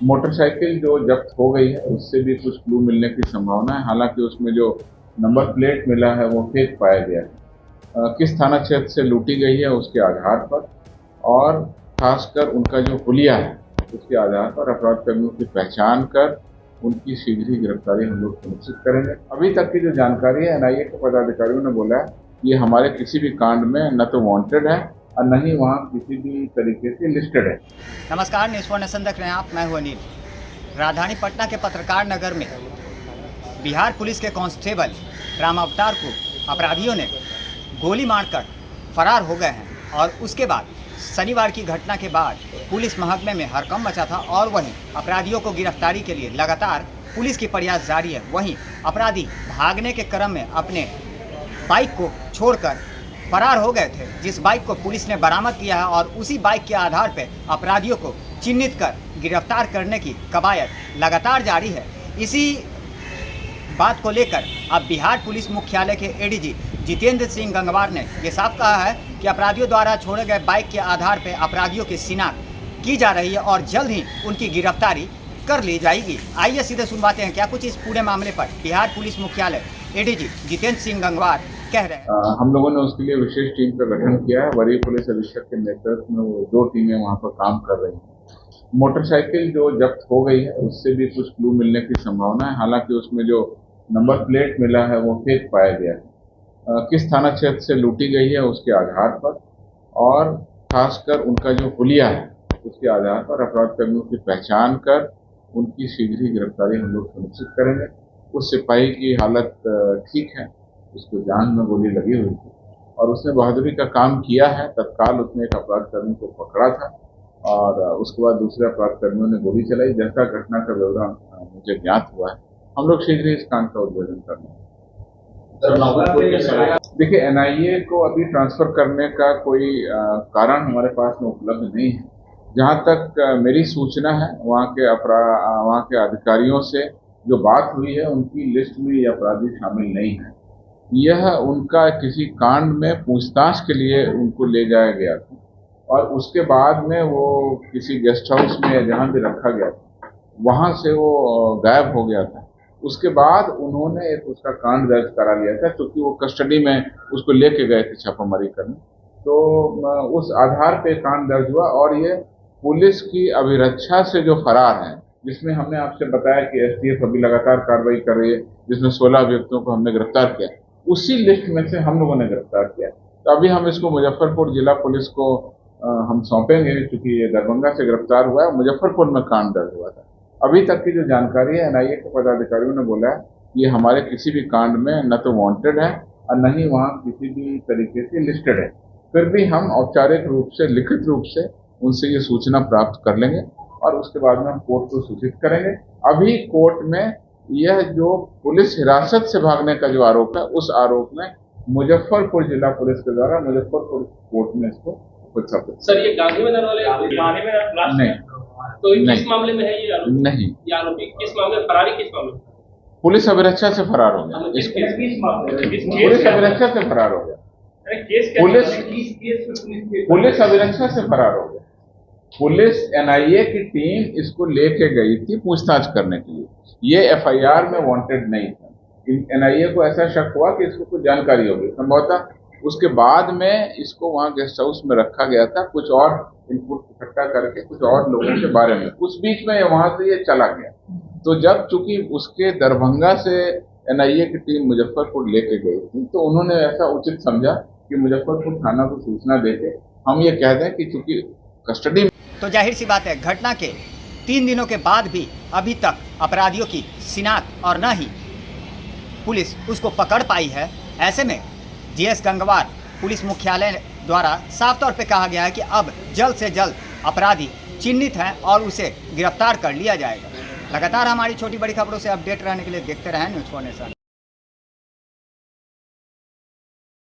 Motorcycle जो जब्त हो गई है उससे भी कुछ क्लू मिलने की संभावना है। हालांकि उसमें जो नंबर प्लेट मिला है वो फेक पाया गया है। किस थाना क्षेत्र से लूटी गई है उसके आधार पर और खासकर उनका जो हुलिया है उसके आधार पर अपराध कर्मियों की पहचान कर उनकी शीघ्र ही गिरफ्तारी हम लोग सुनिश्चित करेंगे। अभी तक की जो जानकारी है एनआईए के पदाधिकारियों ने बोला है ये हमारे किसी भी कांड में न तो वांटेड है और न ही वहाँ किसी भी तरीके से लिस्टेड है। नमस्कार, न्यूज़ फॉर नेशन देख रहे हैं आप। मैं हूं अनिल। राजधानी पटना के पत्रकार नगर में बिहार पुलिस के कांस्टेबल राम अवतार को अपराधियों ने गोली मारकर फरार हो गए हैं और उसके बाद शनिवार की घटना के बाद पुलिस महकमे में हड़कंप मचा था और वहीं अपराधियों को गिरफ्तारी के लिए लगातार पुलिस की प्रयास जारी है। वहीं अपराधी भागने के क्रम में अपने बाइक को छोड़कर फरार हो गए थे, जिस बाइक को पुलिस ने बरामद किया है और उसी बाइक के आधार पर अपराधियों को चिन्हित कर गिरफ्तार करने की कवायद लगातार जारी है। इसी बात को लेकर अब बिहार पुलिस मुख्यालय के एडीजी जितेंद्र सिंह गंगवार ने ये साफ कहा है कि अपराधियों द्वारा छोड़े गए बाइक के आधार पर अपराधियों की शिनाख्त की जा रही है और जल्द ही उनकी गिरफ्तारी कर ली जाएगी। आइए सीधे सुनवाते हैं क्या कुछ इस पूरे मामले पर बिहार पुलिस मुख्यालय एडीजी जितेंद्र सिंह गंगवार कह रहे हैं। हम लोगों ने उसके लिए विशेष टीम का गठन किया है। वरीय पुलिस अधीक्षक के नेतृत्व में वो 2 टीमें वहाँ पर काम कर रही हैं। मोटरसाइकिल जो जब्त हो गई है उससे भी कुछ क्लू मिलने की संभावना है। हालांकि उसमें जो नंबर प्लेट मिला है वो फेक पाया गया है। किस थाना क्षेत्र से लूटी गई है उसके आधार पर और खासकर उनका जो हुलिया है उसके आधार पर अपराध कर्मियों की पहचान कर उनकी शीघ्र ही गिरफ्तारी हम लोग सुनिश्चित करेंगे। उस सिपाही की हालत ठीक है, उसको जान में गोली लगी हुई थी और उसने बहादुरी का काम किया है। तत्काल उसने एक अपराध कर्मी को पकड़ा था और उसके बाद दूसरे अपराध कर्मियों ने गोली चलाई। जैसा घटना का विवरण मुझे ज्ञात हुआ है, हम लोग शीघ्र ही इस कांड का उद्भेदन करने। देखिए, एनआईए को अभी ट्रांसफर करने का कोई कारण हमारे पास में उपलब्ध नहीं है। जहाँ तक मेरी सूचना है वहाँ के अधिकारियों से जो बात हुई है उनकी लिस्ट में ये अपराधी शामिल नहीं है। यह उनका किसी कांड में पूछताछ के लिए उनको ले जाया गया था और उसके बाद में वो किसी गेस्ट हाउस में जहाँ भी रखा गया था वहाँ से वो गायब हो गया था। उसके बाद उन्होंने एक उसका कांड दर्ज करा लिया था क्योंकि वो कस्टडी में उसको लेके गए थे छापामारी करने, तो उस आधार पे कांड दर्ज हुआ और ये पुलिस की अभिरक्षा से जो फरार हैं, जिसमें हमने आपसे बताया कि एसटीएफ अभी लगातार कार्रवाई कर रही है, जिसमें 16 अभियुक्तों को हमने गिरफ्तार किया, उसी लिस्ट में से हम लोगों ने गिरफ्तार किया। तो अभी हम इसको मुजफ्फरपुर जिला पुलिस को हम सौंपेंगे क्योंकि ये दरभंगा से गिरफ्तार हुआ है, मुजफ्फरपुर में कांड दर्ज हुआ था। अभी तक की जो जानकारी है एनआईए के पदाधिकारियों ने बोला है ये हमारे किसी भी कांड में न तो वांटेड है और न ही वहाँ किसी भी तरीके से लिस्टेड है। फिर भी हम औपचारिक रूप से, लिखित रूप से उनसे ये सूचना प्राप्त कर लेंगे और उसके बाद में हम कोर्ट को सूचित करेंगे। अभी कोर्ट में यह जो पुलिस हिरासत से भागने का जो आरोप है, उस आरोप में मुजफ्फरपुर जिला पुलिस के द्वारा मुजफ्फरपुर कोर्ट में इसको सर ये गांधी मैदान वाले नहीं, तो किस मामले में है ये आरोपी? नहीं, ये आरोपी किस मामले फरारी किस मामले? पुलिस अभिरक्षा से फरार हो गया। पुलिस अभिरक्षा से फरार हो गया। पुलिस अभिरक्षा से फरार हो गया। पुलिस एनआईए की टीम इसको लेके गई थी पूछताछ करने के लिए। ये एफआईआर में वांटेड नहीं था। एनआईए को ऐसा शक हुआ कि इसको कुछ जानकारी होगी, संभवतः उसके बाद में इसको वहां गेस्ट हाउस में रखा गया था, कुछ और इनपुट इकट्ठा करके कुछ और लोगों के बारे में। उस बीच में वहां से ये चला गया। तो जब चूंकि उसके दरभंगा से एनआईए की टीम मुजफ्फरपुर लेके गई थी, तो उन्होंने ऐसा उचित समझा कि मुजफ्फरपुर थाना को सूचना देके हम ये कह दें कि चूंकि कस्टडी में। तो जाहिर सी बात है, घटना के 3 दिनों के बाद भी अभी तक अपराधियों की शिनाख्त और न ही पुलिस उसको पकड़ पाई है। ऐसे में जीएस गंगवार पुलिस मुख्यालय द्वारा साफ तौर पे कहा गया है कि अब जल्द से जल्द अपराधी चिन्हित हैं और उसे गिरफ्तार कर लिया जाएगा। लगातार हमारी छोटी बड़ी खबरों से अपडेट रहने के लिए देखते रहें न्यूज़ फॉर नेशन।